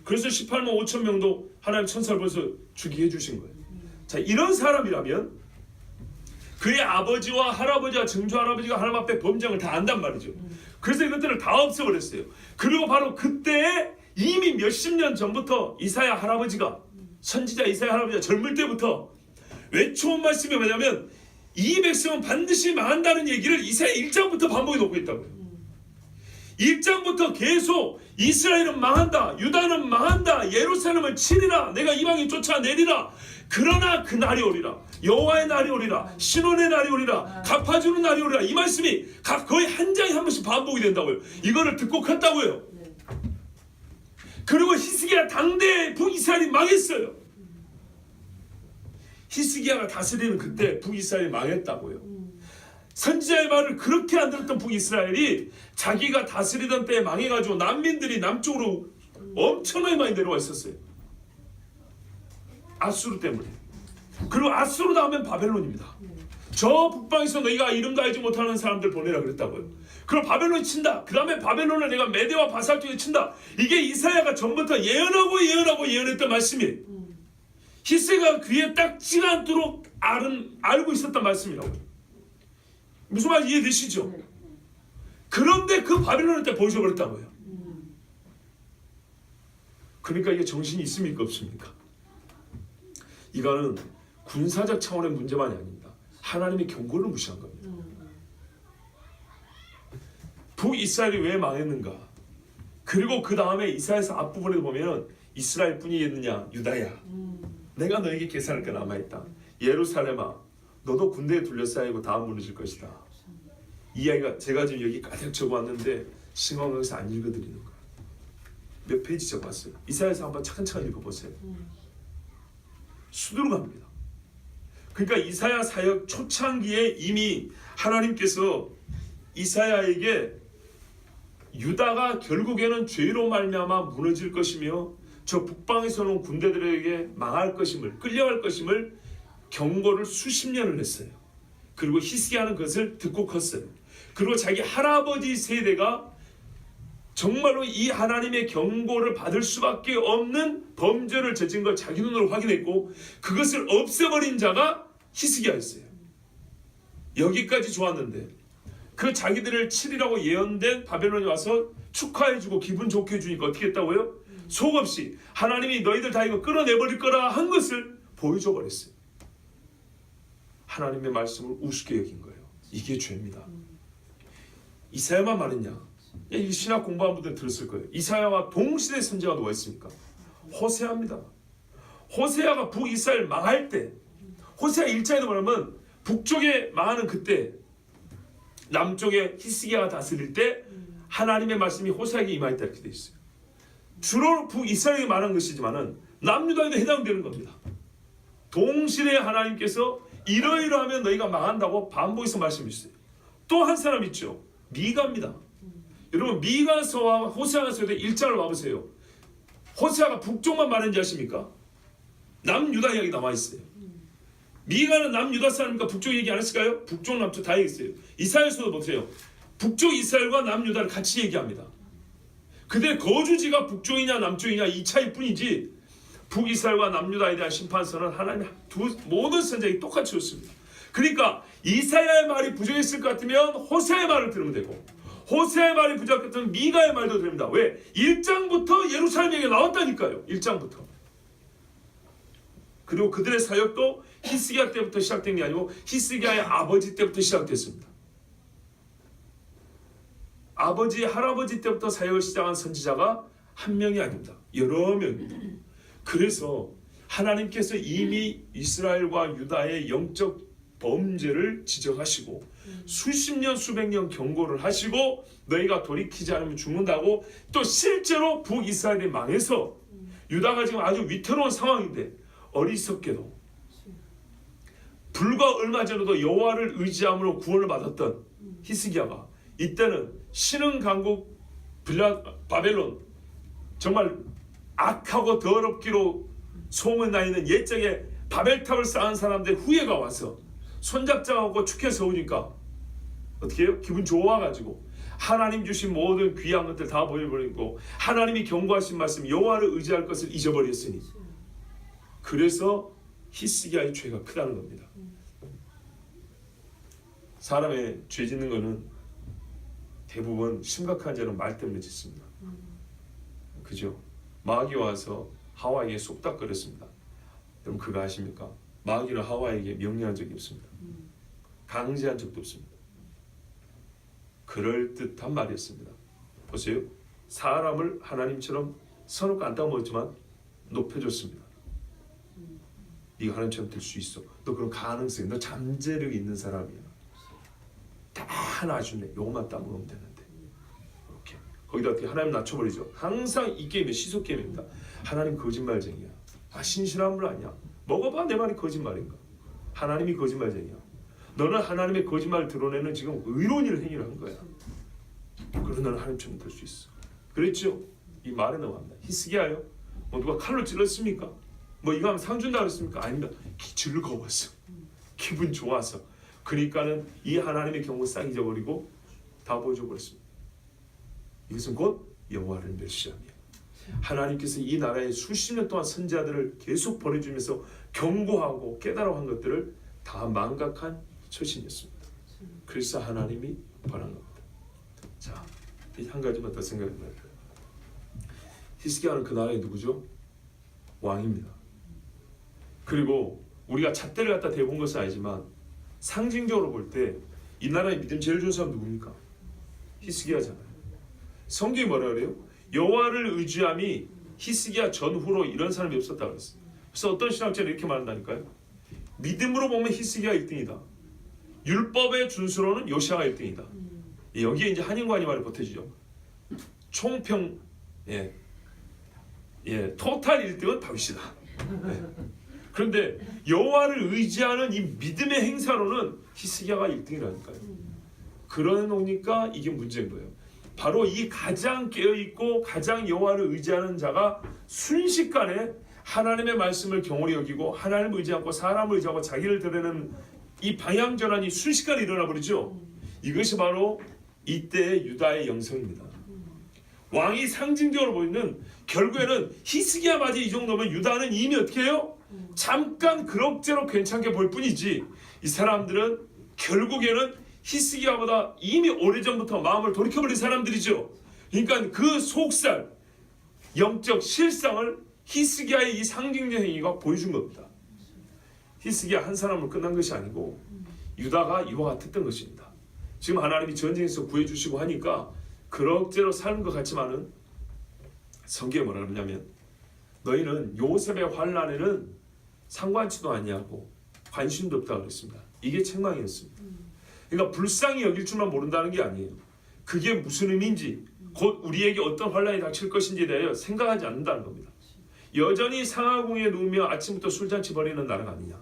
그래서 18만 5천 명도 하나님 천사를 벌써 죽이게 해주신 거예요. 자, 이런 사람이라면 그의 아버지와 할아버지와 증조 할아버지가 하나님 앞에 범죄를 다 안단 말이죠. 그래서 이것들을 다 없애버렸어요. 그리고 바로 그때 이미 몇십 년 전부터 이사야 할아버지가, 선지자 이사야 할아버지가 젊을 때부터 외쳐온 말씀이 뭐냐면 이 백성은 반드시 망한다는 얘기를 이사야 1장부터 반복해 놓고 있다고요. 1장부터 계속 이스라엘은 망한다, 유다는 망한다, 예루살렘을 치리라, 내가 이방인 쫓아내리라. 그러나 그 날이 오리라, 여호와의 날이 오리라, 신원의 날이 오리라, 갚아주는 날이 오리라. 이 말씀이 거의 한 장에 한 번씩 반복이 된다고요. 이거를 듣고 컸다고요. 그리고 히스기야 당대에 북이스라엘이 망했어요. 히스기야가 다스리는 그때 북이스라엘이 망했다고요. 선지자의 말을 그렇게 안 들었던 북이스라엘이 자기가 다스리던 때에 망해가지고 난민들이 남쪽으로 엄청나게 많이 내려와 있었어요. 아수르 때문에. 그리고 아수르 다음엔 바벨론입니다. 저 북방에서 너희가 이름도 알지 못하는 사람들 보내라 그랬다고요. 그럼 바벨론이 친다. 그 다음에 바벨론을 내가 메대와 바살 쪽에 친다. 이게 이사야가 전부터 예언하고 예언했던 말씀이에요. 히스기야가 귀에 딱지가 않도록 알고 있었던 말씀이라고요. 무슨 말인지 이해되시죠? 그런데 그 바벨론을 때 보여줘버렸다고요. 그러니까 이게 정신이 있습니까 없습니까? 이거는 군사적 차원의 문제만이 아닙니다. 하나님의 경고를 무시한 겁니다. 북이스라엘이 왜 망했는가? 그리고 그 다음에 이사야서 앞부분에 보면 이스라엘 뿐이겠느냐? 유다야, 내가 너에게 계산할 게 남아있다. 예루살렘아, 너도 군대에 둘러싸이고 다 무너질 것이다. 이 이야기가 제가 지금 여기 가득 적어왔는데 신광강에서 안 읽어드리는 거예요. 몇 페이지 적어왔어요. 이사야서 한번 차근차근 읽어보세요. 수두룩 합니다. 그러니까 이사야 사역 초창기에 이미 하나님께서 이사야에게 유다가 결국에는 죄로 말미암아 무너질 것이며 저 북방에서 온 군대들에게 망할 것임을, 끌려갈 것임을 경고를 수십 년을 했어요. 그리고 히스기야는 그것을 듣고 컸어요. 그리고 자기 할아버지 세대가 정말로 이 하나님의 경고를 받을 수밖에 없는 범죄를 저진 걸 자기 눈으로 확인했고 그것을 없애버린 자가 히스기야였어요. 여기까지 좋았는데 그 자기들을 치리라고 예언된 바벨론이 와서 축하해주고 기분 좋게 해주니까 어떻게 했다고요? 속없이 하나님이 너희들 다 이거 끌어내버릴 거라 한 것을 보여줘버렸어요. 하나님의 말씀을 우습게 여긴 거예요. 이게 죄입니다. 이사야만 말했냐? 이 신학 공부한 분들 들었을 거예요. 이사야와 동시대 선지자가 누가 있습니까? 호세아입니다. 호세아가 북이스라엘 망할 때, 호세아 1장에도 뭐냐면 북쪽에 망하는 그때 남쪽에 히스기야가 다스릴 때 하나님의 말씀이 호세아에게 임하였다 이렇게 되어 있어요. 주로 북이스라엘이 말한 것이지만은 남유다에도 해당되는 겁니다. 동시대에 하나님께서 이러이러하면 너희가 망한다고 반복해서 말씀해 주세요. 또 한 사람 있죠. 미가입니다. 여러분 미가서와 호세아서의 1장을 봐보세요. 호세아가 북쪽만 말했는지 아십니까? 남유다 이야기 나와 있어요. 미가는 남유다 사람이니까 북쪽 얘기 안 했을까요? 북쪽 남쪽 다 얘기했어요. 이사야서도 보세요. 북쪽 이스라엘과 남유다를 같이 얘기합니다. 그들의 거주지가 북쪽이냐 남쪽이냐 이 차이뿐이지 북이스라엘과 남유다에 대한 심판서는 하나님 모든 선지자가 똑같이 줬습니다. 그러니까 이사야의 말이 부족했을 것 같으면 호세아의 말을 들으면 되고 호세아의 말이 부족할 것 같으면 미가의 말도 들립니다. 왜? 1장부터 예루살렘 얘기가 나왔다니까요. 1장부터. 그리고 그들의 사역도 히스기야 때부터 시작된 게 아니고 히스기야의 아버지 때부터 시작됐습니다. 아버지, 할아버지 때부터 사역을 시작한 선지자가 한 명이 아닙니다. 여러 명입니다. 그래서 하나님께서 이미 이스라엘과 유다의 영적 범죄를 지적하시고 수십 년 수백 년 경고를 하시고 너희가 돌이키지 않으면 죽는다고 또 실제로 북이스라엘이 망해서 유다가 지금 아주 위태로운 상황인데 어리석게도 불과 얼마 전에도 여호와를 의지함으로 구원을 받았던 히스기야가 이때는 신흥 강국 바벨론 정말 악하고 더럽기로 소문나 있는 옛적에 바벨탑을 쌓은 사람들 후예가 와서 손잡자하고 축해 세우니까 어떻게 해요? 기분 좋아가지고 하나님 주신 모든 귀한 것들 다 버려버리고 하나님이 경고하신 말씀 여호와를 의지할 것을 잊어버렸으니 그래서 히스기야의 죄가 크다는 겁니다. 사람의 죄 짓는 거는 대부분 심각한 죄는 말 때문에 짓습니다. 그죠? 마귀 와서 하와에게 쏙닥거렸습니다. 여러분 그거 아십니까? 마귀는 하와에게 명령한 적이 없습니다. 강제한 적도 없습니다. 그럴듯한 말이었습니다. 보세요. 사람을 하나님처럼 선을 안 따먹었지만 높여줬습니다. 네가 하나님처럼 될 수 있어. 너 그런 가능성이, 너 잠재력이 있는 사람이야. 다 하나 주네. 요것만 따먹으면 되는데. 이렇게 거기다 어떻게 하나님 낮춰버리죠. 항상 이 게임은 시속 게임입니다. 하나님 거짓말쟁이야. 아 신실한 분 아니야. 먹어봐 내 말이 거짓말인가. 하나님이 거짓말쟁이야. 너는 하나님의 거짓말을 드러내는 지금 의로운 행위를 한 거야. 그래서 너는 하나님처럼 될 수 있어. 그랬죠? 이 말에 나옵니다. 히스기야요? 뭐 누가 칼로 찔렀습니까? 뭐 이거 하면 상 준다 그랬습니까? 아닙니다. 즐거웠어. 기분 좋아서. 그러니까는 이 하나님의 경고 싹 잊어버리고 다 보여줘 버렸습니다. 이것은 곧 여호와를 멸시함이야. 하나님께서 이 나라에 수십 년 동안 선지자들을 계속 보내주면서 경고하고 깨달아 한 것들을 다 망각한 처신이었습니다. 그래서 하나님이 벌한 겁니다. 자, 한 가지만 더 생각해봐요. 히스기야는 그 나라의 누구죠? 왕입니다. 그리고 우리가 잣대를 갖다 대본 것은 아니지만 상징적으로 볼 때 이 나라의 믿음 제일 좋은 사람 누굽니까? 히스기야잖아요. 성경이 뭐라 그래요? 여호와를 의지함이 히스기야 전후로 이런 사람이 없었다고 그랬어요. 그래서 어떤 신학자는 이렇게 말한다니까요. 믿음으로 보면 히스기야 1등이다. 율법의 준수로는 요시야가 1등이다. 여기에 이제 한인관이 말이 보태지죠. 총평 토탈 1등은 다윗이다. 그런데 여호와를 의지하는 이 믿음의 행사로는 히스기야가 1등이라니까요. 그러다 보니까 이게 문제인 거예요. 바로 이 가장 깨어있고 가장 여호와를 의지하는 자가 순식간에 하나님의 말씀을 경홀히 여기고 하나님을 의지 않고 사람을 의지하고 자기를 드러내는 이 방향전환이 순식간에 일어나 버리죠. 이것이 바로 이때의 유다의 영성입니다. 왕이 상징적으로 보이는 결국에는 히스기야까지 이 정도면 유다는 이미 어떻게 해요? 잠깐 그럭저럭 괜찮게 볼 뿐이지 이 사람들은 결국에는 히스기야보다 이미 오래전부터 마음을 돌이켜버린 사람들이죠. 그러니까 그 속살, 영적 실상을 히스기야의 이 상징적 행위가 보여준 겁니다. 히스기야 한 사람으로 끝난 것이 아니고 유다가 이와 같았던 것입니다. 지금 하나님이 전쟁에서 구해주시고 하니까 그럭저럭 사는 것 같지만은 성경에 뭐라 그러냐면 너희는 요셉의 환난에는 상관치도 아니하고 관심도 없다고 그랬습니다. 이게 책망이었습니다. 그러니까 불쌍히 여길 줄만 모른다는 게 아니에요. 그게 무슨 의미인지 곧 우리에게 어떤 환난이 닥칠 것인지에 대하여 생각하지 않는다는 겁니다. 여전히 상하궁에 누우며 아침부터 술잔치 벌이는 나라가 아니냐.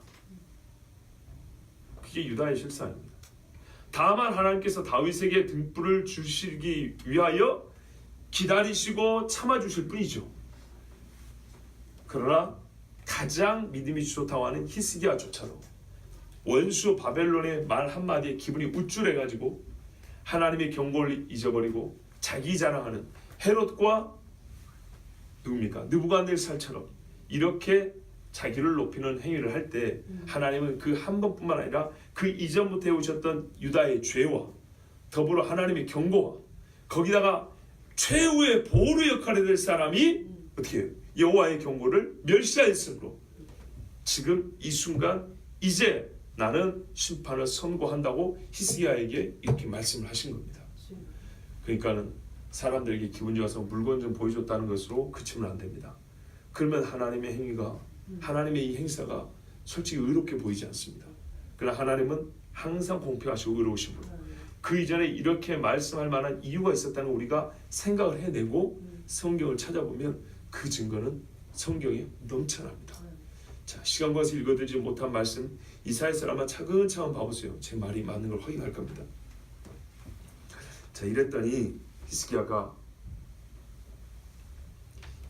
그게 유다의 실상입니다. 다만 하나님께서 다윗에게 등불을 주시기 위하여 기다리시고 참아주실 뿐이죠. 그러나 가장 믿음이 좋다고 하는 히스기야조차도 원수 바벨론의 말 한마디에 기분이 우쭐해가지고 하나님의 경고를 잊어버리고 자기 자랑하는 헤롯과 누굽니까? 느부갓네살처럼 이렇게 자기를 높이는 행위를 할 때 하나님은 그 한 번뿐만 아니라 그 이전부터 해오셨던 유다의 죄와 더불어 하나님의 경고와 거기다가 최후의 보루 역할을 될 사람이 어떻게 해요? 여호와의 경고를 멸시하였으므로 지금 이 순간 이제 나는 심판을 선고한다고 히스기야에게 이렇게 말씀을 하신 겁니다. 그러니까는 사람들에게 기분 좋아서 물건 좀 보여줬다는 것으로 그치면 안 됩니다. 그러면 하나님의 행위가 하나님의 이 행사가 솔직히 의롭게 보이지 않습니다. 그러나 하나님은 항상 공평하시고 의로우신 분. 그 이전에 이렇게 말씀할 만한 이유가 있었다는 우리가 생각을 해내고 성경을 찾아보면 그 증거는 성경에 넘쳐납니다. 자, 시간 관계에서 읽어드리지 못한 말씀 이사야서를 아마 차근차근 봐보세요. 제 말이 맞는 걸 확인할 겁니다. 자, 이랬더니 히스기야가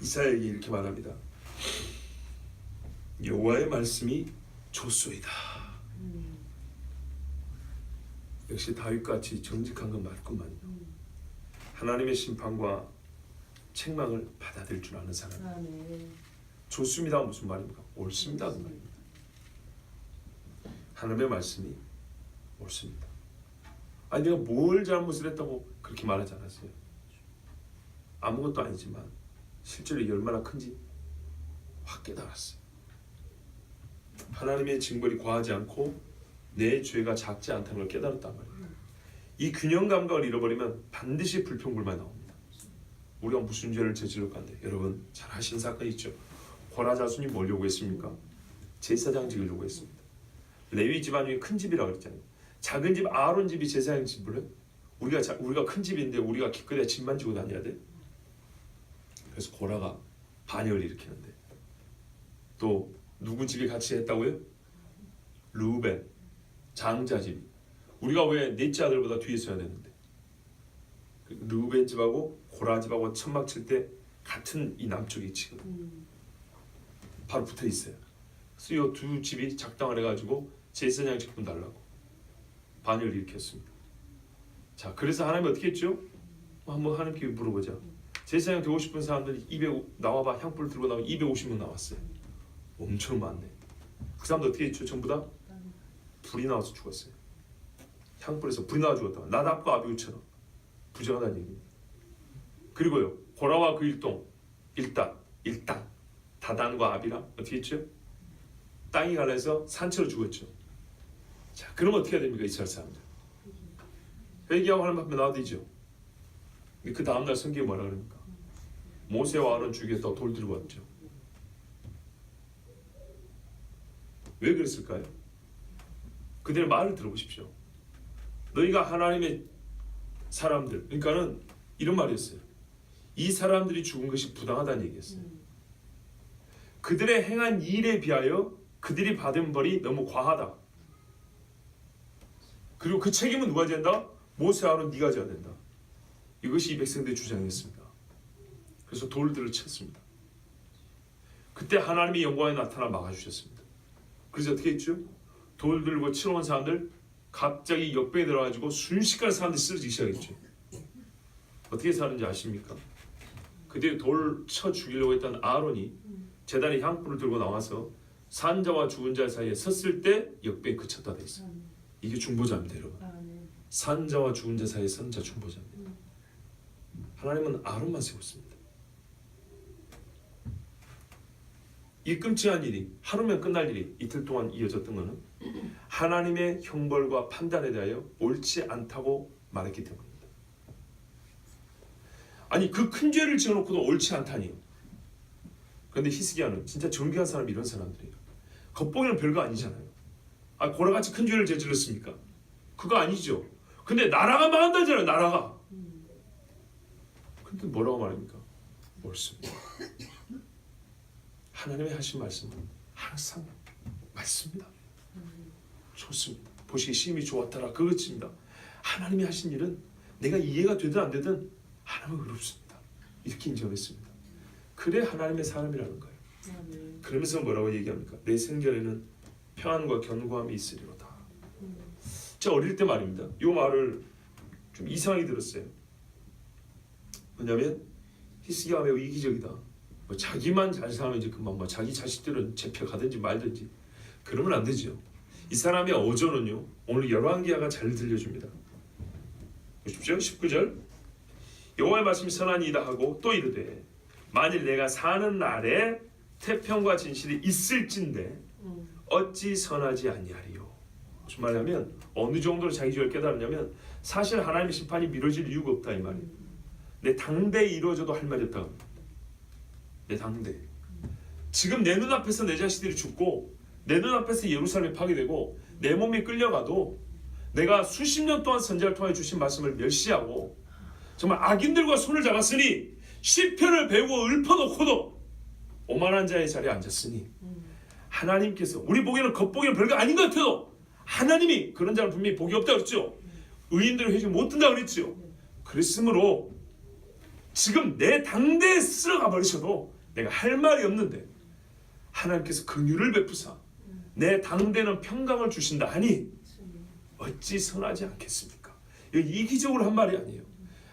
이사야에게 이렇게 말합니다. 여호와의 말씀이 좋소이다. 역시 다윗같이 정직한 건 맞구만. 하나님의 심판과 책망을 받아들일 줄 아는 사람. 좋습니다. 무슨 말입니까? 옳습니다. 그 말입니다. 하나님의 말씀이 옳습니다. 아니 내가 뭘 잘못을 했다고 그렇게 말하지 않았어요. 아무것도 아니지만 실제로 이게 얼마나 큰지 확 깨달았어요. 하나님의 징벌이 과하지 않고 내 죄가 작지 않다는 걸 깨달았단 말이에요. 이 균형 감각을 잃어버리면 반드시 불평불만이 나옵니다. 우리가 무슨 죄를 저질렀건데, 여러분 잘 아시는 사건이 있죠. 고라 자손이 뭘 요구했습니까? 제사장 지으려고 했습니다. 레위 집안 중에 큰 집이라고 그랬잖아요. 작은 집 아론 집이 제사장 집을 우리가 큰 집인데 우리가 기껏해야 집만 지고 다녀야 돼. 그래서 고라가 반역을 일으키는데, 또 누구 집이 같이 했다고요? 르우벤 장자 집. 우리가 왜 넷째 아들보다 뒤에 서야 되는데, 르우벤 집하고 고라 집하고 천막 칠 때 같은 이 남쪽에 지금 바로 붙어 있어요. 그래서 이 두 집이 작당을 해가지고 제사장 직분 달라고 반역을 일으켰습니다. 자, 그래서 하나님이 어떻게 했죠? 한번 하나님께 물어보자. 제사장 되고 싶은 사람들이 나와봐. 향불을 들고 나오면 250명 나왔어요. 엄청 많네. 그 사람들 어떻게 했죠? 전부 다 불이 나와서 죽었어요. 향불에서 불이 나와 죽었다. 나답과 아비후처럼 부정하다는 얘기입니다. 그리고요, 고라와 그 일당 다단과 아비라 어떻게 했죠? 땅이 갈라서 산채로 죽었죠. 자, 그럼 어떻게 해야 됩니까? 이스라엘 사람들 회개하고 하나님 앞에 나와야 되죠. 그 다음날 성경에 뭐라 그럽니까? 모세와 아론 죽였다 돌 들고 왔죠. 왜 그랬을까요? 그들의 말을 들어보십시오. 너희가 하나님의 사람들, 그러니까는 이런 말이었어요. 이 사람들이 죽은 것이 부당하다는 얘기였어요. 그들의 행한 일에 비하여 그들이 받은 벌이 너무 과하다. 그리고 그 책임은 누가 져야 된다? 모세 아론 네가 져야 된다. 이것이 이 백성들의 주장이었습니다. 그래서 돌들을 쳤습니다. 그때 하나님의 영광이 나타나 막아주셨습니다. 그래서 어떻게 했죠? 돌 들고 치러 온 사람들 갑자기 역병에 들어가지고 순식간에 사람들이 쓰러지기 시작했죠. 어떻게 사는지 아십니까? 그때 돌 쳐 죽이려고 했던 아론이 제단에 향불을 들고 나와서 산자와 죽은 자 사이에 섰을 때 역병이 그쳤다 돼 있어요. 이게 중보자입니다, 여러분. 산자와 죽은 자 사이에 선 자 중보자입니다. 하나님은 아론만 세웠습니다. 이 끔찍한 일이 하루면 끝날 일이 이틀 동안 이어졌던 것은 하나님의 형벌과 판단에 대하여 옳지 않다고 말했기 때문입니다. 아니, 그 큰 죄를 지어놓고도 옳지 않다니요. 그런데 히스기야는 진짜 정교한 사람이 이런 사람들이에요. 겉보기는 별거 아니잖아요. 아, 고라같이 큰 죄를 저질렀습니까? 그거 아니죠. 근데 나라가 망한다잖아요. 나라가. 근데 뭐라고 말합니까? 옳습니다. 하나님의 하신 말씀은 항상 맞습니다. 좋습니다. 보시기 심히 좋았더라. 그것입니다. 하나님이 하신 일은 내가 이해가 되든 안 되든 하나님은 의롭습니다. 이렇게 인정했습니다. 그래 하나님의 사람이라는 거예요. 그러면서 뭐라고 얘기합니까? 내 생전에는 평안과 견고함이 있으리로다. 제가 어릴 때 말입니다. 이 말을 좀 이상하게 들었어요. 뭐냐면 히스기야가 매우 이기적이다. 뭐 자기만 잘 살면 이제 그만 뭐 자기 자식들은 잡혀가든지 말든지 그러면 안 되죠. 이 사람의 어조는요, 오늘 열왕기하가 잘 들려줍니다. 보십시오. 19절 여호와의 말씀이 선하니이다 하고 또 이르되 만일 내가 사는 날에 태평과 진실이 있을진데 어찌 선하지 아니하리요. 무슨 말이냐면 어느 정도로 자기 죄를 깨달았냐면 사실 하나님의 심판이 미뤄질 이유가 없다 이 말이에요. 내 당대에 이루어져도 할 말이 없다고 합니다. 내 당대. 지금 내 눈앞에서 내 자식들이 죽고 내 눈앞에서 예루살렘이 파괴되고 내 몸이 끌려가도 내가 수십 년 동안 선지자를 통해 주신 말씀을 멸시하고 정말 악인들과 손을 잡았으니 시편을 배우고 읊어놓고도 오만한 자의 자리에 앉았으니 하나님께서 우리 보기에는 겉보기에는 별거 아닌 것 같아도 하나님이 그런 자는 분명히 복이 없다고 그랬죠. 의인들을 회개 못 든다고 그랬죠. 그랬으므로 지금 내 당대에 쓸어가 버리셔도 내가 할 말이 없는데 하나님께서 긍휼을 베푸사 내 당대는 평강을 주신다 하니 어찌 선하지 않겠습니까? 여기 이기적으로 한 말이 아니에요.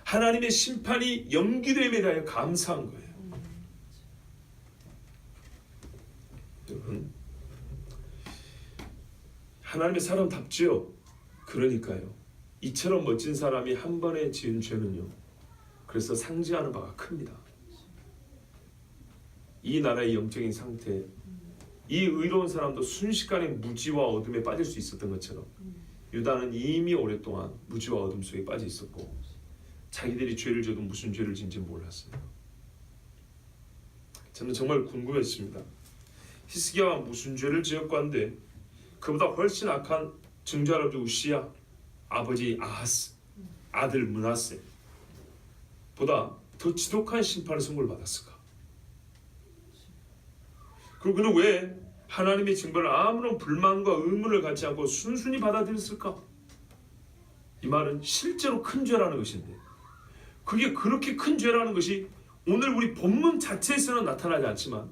하나님의 심판이 연기됨에 대하여 감사한 거예요. 여러분, 하나님의 사람답지요. 그러니까요. 이처럼 멋진 사람이 한 번에 지은 죄는요, 그래서 상징하는 바가 큽니다. 이 나라의 영적인 상태, 이 의로운 사람도 순식간에 무지와 어둠에 빠질 수 있었던 것처럼 유다는 이미 오랫동안 무지와 어둠 속에 빠져 있었고 자기들이 죄를 져도 무슨 죄를 지은지 몰랐어요. 저는 정말 궁금했습니다. 히스기야가 무슨 죄를 지었건데 그보다 훨씬 악한 증조할아버지 우시야, 아버지 아하스, 아들 므낫세 보다 더 지독한 심판의 선고를 받았을까? 그리고 그는 왜 하나님의 징벌을 아무런 불만과 의문을 갖지 않고 순순히 받아들였을까? 이 말은 실제로 큰 죄라는 것인데 그게 그렇게 큰 죄라는 것이 오늘 우리 본문 자체에서는 나타나지 않지만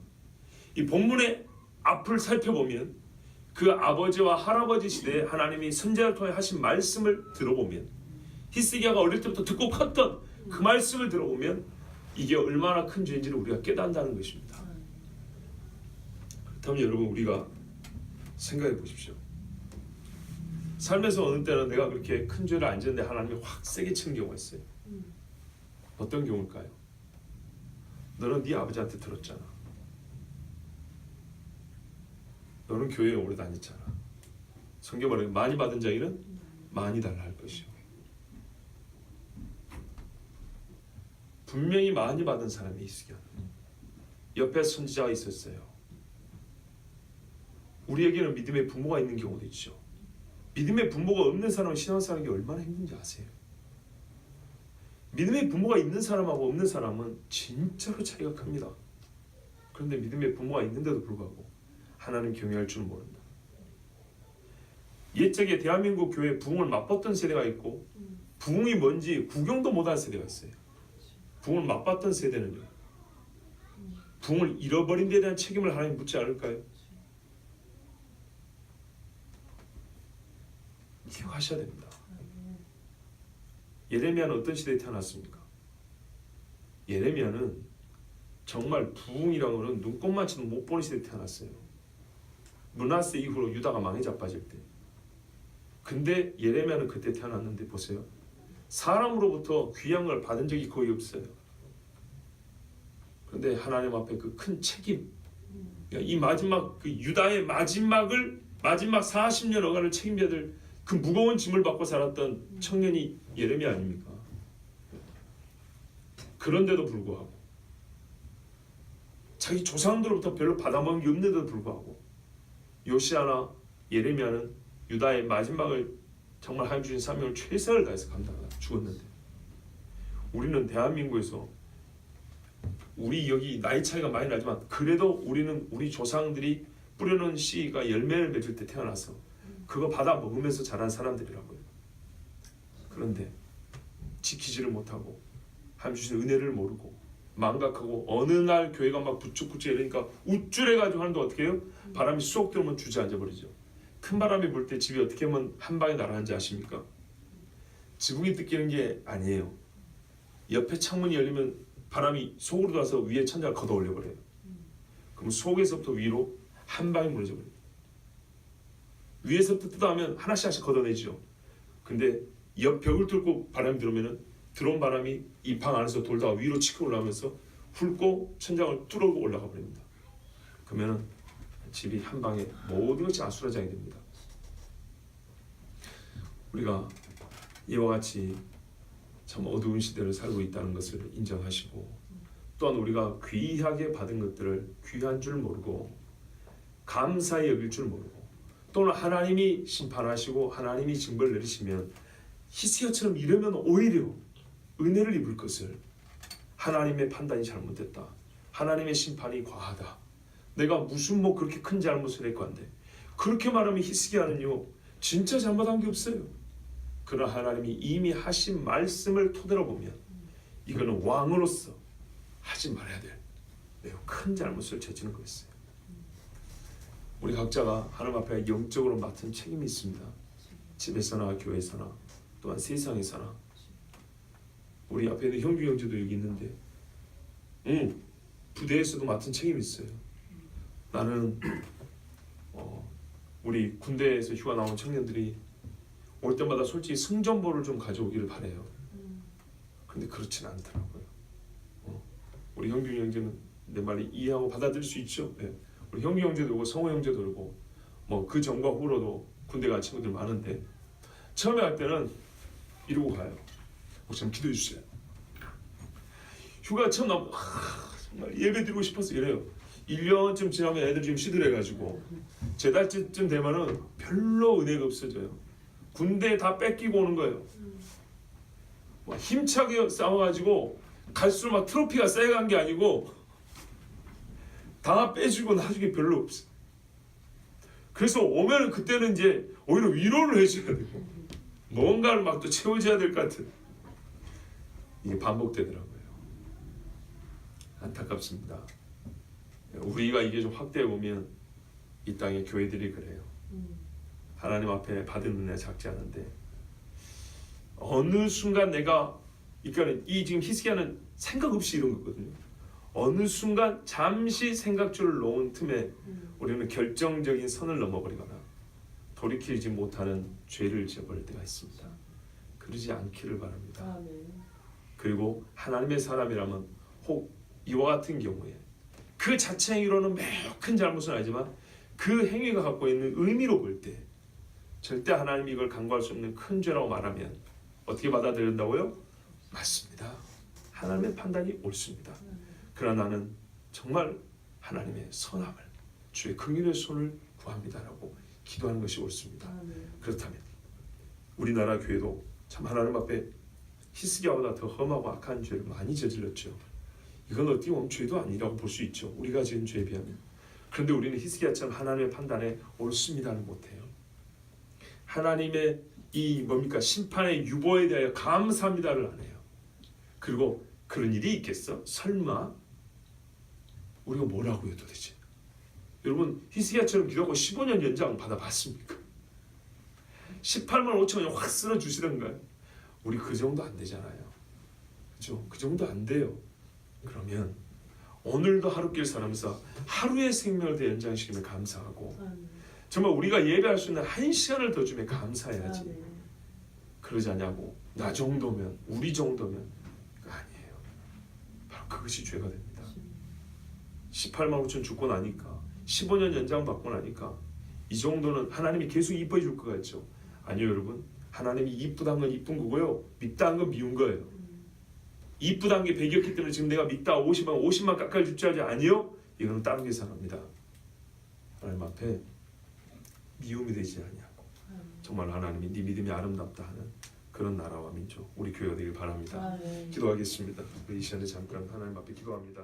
이 본문의 앞을 살펴보면 그 아버지와 할아버지 시대에 하나님이 선지자를 통해 하신 말씀을 들어보면 히스기야가 어릴 때부터 듣고 컸던 그 말씀을 들어보면 이게 얼마나 큰 죄인지를 우리가 깨닫는다는 것입니다. 그렇다면 여러분 우리가 생각해 보십시오. 삶에서 어느 때는 내가 그렇게 큰 죄를 안 지었는데 하나님이 확 세게 치는 경우가 있어요. 어떤 경우일까요? 너는 네 아버지한테 들었잖아. 너는 교회에 오래 다녔잖아. 성경 말에 많이 받은 자에게는 많이 달라 할 것이요. 분명히 많이 받은 사람이 있으면 옆에 선지자가 있었어요. 우리에게는 믿음의 부모가 있는 경우도 있죠. 믿음의 부모가 없는 사람은 신앙생활하는 게 얼마나 힘든지 아세요? 믿음의 부모가 있는 사람하고 없는 사람은 진짜로 차이가 큽니다. 그런데 믿음의 부모가 있는데도 불구하고 하나님 경외할 줄 모른다. 옛적에 대한민국 교회 부흥을 맛봤던 세대가 있고 부흥이 뭔지 구경도 못한 세대가 있어요. 부흥을 맛봤던 세대는요, 부흥을 잃어버린 데에 대한 책임을 하나님 묻지 않을까요? 기억하셔야 됩니다. 예레미야는 어떤 시대에 태어났습니까? 예레미야는 정말 부흥이라는 것은 눈꼽만치도 못 보는 시대에 태어났어요. 므낫세 이후로 유다가 망에 자빠질 때. 근데 예레미야는 그때 태어났는데 보세요. 사람으로부터 귀한 걸 받은 적이 거의 없어요. 그런데 하나님 앞에 그 큰 책임, 이 마지막 그 유다의 마지막 40년 어간을 책임져야 될 그 무거운 짐을 받고 살았던 청년이 예레미야 아닙니까? 그런데도 불구하고 자기 조상들로부터 별로 받아먹은 게 없는데도 불구하고 요시야나 예레미야는 유다의 마지막을 정말 하나님 주신 사명을 최선을 다해서 감당하다 죽었는데 우리는 대한민국에서 우리 여기 나이 차이가 많이 나지만 그래도 우리는 우리 조상들이 뿌려놓은 씨가 열매를 맺을 때 태어나서 그거 받아 먹으면서 자란 사람들이라고요. 그런데 지키지를 못하고 하나님 주신 은혜를 모르고 망각하고 어느 날 교회가 막 부쩍부쩍 이러니까 우쭐해가지고 하는데 어떻게 해요? 바람이 쏙 들어오면 주저앉아 버리죠. 큰 바람이 불 때 집이 어떻게 하면 한 방에 날아가는지 아십니까? 지붕이 뜯기는 게 아니에요. 옆에 창문이 열리면 바람이 속으로 들어와서 위에 천장을 걷어 올려 버려요. 그럼 속에서부터 위로 한 방에 무너져 버립니다. 위에서부터 뜯어하면 하나씩 걷어내죠. 근데 옆 벽을 뚫고 바람이 들어오면은 들어온 바람이 이 방 안에서 돌다가 위로 치고 올라오면서 훑고 천장을 뚫어 올라가 버립니다. 그러면은 집이 한 방에 모든 것이 아수라장이 됩니다. 우리가 이와 같이 참 어두운 시대를 살고 있다는 것을 인정하시고 또한 우리가 귀하게 받은 것들을 귀한 줄 모르고 감사히 여길 줄 모르고 또는 하나님이 심판하시고 하나님이 징벌을 내리시면 히스기야처럼 이러면 오히려 은혜를 입을 것을 하나님의 판단이 잘못됐다. 하나님의 심판이 과하다. 내가 무슨 그렇게 큰 잘못을 했고 한데 그렇게 말하면 히스기야는요 진짜 잘못한 게 없어요. 그러나 하나님이 이미 하신 말씀을 토대로 보면 이거는 왕으로서 하지 말아야 될 매우 큰 잘못을 저지른 거였어요. 우리 각자가 하나님 앞에 영적으로 맡은 책임이 있습니다. 집에서나 교회에서나 또한 세상에서나. 우리 앞에 있는 형주 형제도 여기 있는데 부대에서도 맡은 책임이 있어요. 나는 우리 군대에서 휴가 나온 청년들이 올 때마다 솔직히 승전보를 좀 가져오기를 바래요. 근데 그렇진 않더라고요. 우리 형균 형제는 내 말이 이해하고 받아들일 수 있죠. 네. 우리 형균 형제도 오고 성호 형제도 그러고 뭐 그 전과 후로도 군대 간 친구들 많은데 처음에 갈 때는 이러고 가요. 목사님 기도해 주세요. 휴가 처음 나면 정말 예배 드리고 싶어서 이래요. 1년쯤 지나면 애들 좀 시들해가지고 제 달쯤 되면은 별로 은혜가 없어져요. 군대 다 뺏기고 오는 거예요. 막 힘차게 싸워가지고 갈수록 막 트로피가 쌓여간 게 아니고 다 빼주고 나중에 별로 없어. 그래서 오면은 그때는 이제 오히려 위로를 해줘야 되고 뭔가를 막 또 채워줘야 될 것 같은 이게 반복되더라고요. 안타깝습니다. 우리가 이게 좀 확대해 보면 이 땅의 교회들이 그래요. 하나님 앞에 받은 은혜 작지 않은데 어느 순간 내가 그러니까 이 지금 히스기야는 생각 없이 이런 거거든요. 어느 순간 잠시 생각줄을 놓은 틈에 우리는 결정적인 선을 넘어버리거나 돌이키지 못하는 죄를 지어버릴 때가 있습니다. 그러지 않기를 바랍니다. 그리고 하나님의 사람이라면 혹 이와 같은 경우에 그 자체 행위로는 매우 큰 잘못은 아니지만 그 행위가 갖고 있는 의미로 볼 때 절대 하나님이 이걸 간과할 수 없는 큰 죄라고 말하면 어떻게 받아들인다고요? 맞습니다. 하나님의 판단이 옳습니다. 그러나 나는 정말 하나님의 선함을 주의 긍휼의 손을 구합니다라고 기도하는 것이 옳습니다. 그렇다면 우리나라 교회도 참 하나님 앞에 히스기야보다 더 험하고 악한 죄를 많이 저질렀죠. 이건 어떻게 보면 죄도 아니라고 볼 수 있죠. 우리가 지은 죄에 비하면. 그런데 우리는 히스기야처럼 하나님의 판단에 옳습니다는 못해요. 하나님의 이 뭡니까 심판의 유보에 대하여 감사합니다를 안 해요. 그리고 그런 일이 있겠어? 설마 우리가 뭐라고요 도대체? 여러분 히스기야처럼 기도하고 15년 연장 받아봤습니까? 18만 5천 원 확 쓸어 주시던가요? 우리 그 정도 안 되잖아요. 그죠? 그 정도 안 돼요. 그러면 오늘도 하루길 살면서 하루의 생명을 더 연장시키면 감사하고 정말 우리가 예배할 수 있는 1시간을 더 주면 감사해야지. 그러지 않냐고. 나 정도면 우리 정도면 아니에요. 바로 그것이 죄가 됩니다. 18만 5천 죽고 나니까 15년 연장 받고 나니까 이 정도는 하나님이 계속 이뻐해 줄 것 같죠. 아니요 여러분. 하나님이 이쁘다는 건 이쁜 거고요. 밉다는 건 미운 거예요. 이쁘다는 게 100이었기 때문에 지금 내가 밉다 50만 깎아줄 줄 알지? 아니요. 이거는 다른 계산합니다. 하나님 앞에 미움이 되지 않냐고. 정말 하나님이 네 믿음이 아름답다 하는 그런 나라와 민족 우리 교회가 되길 바랍니다. 기도하겠습니다. 이 시간에 잠깐 하나님 앞에 기도합니다.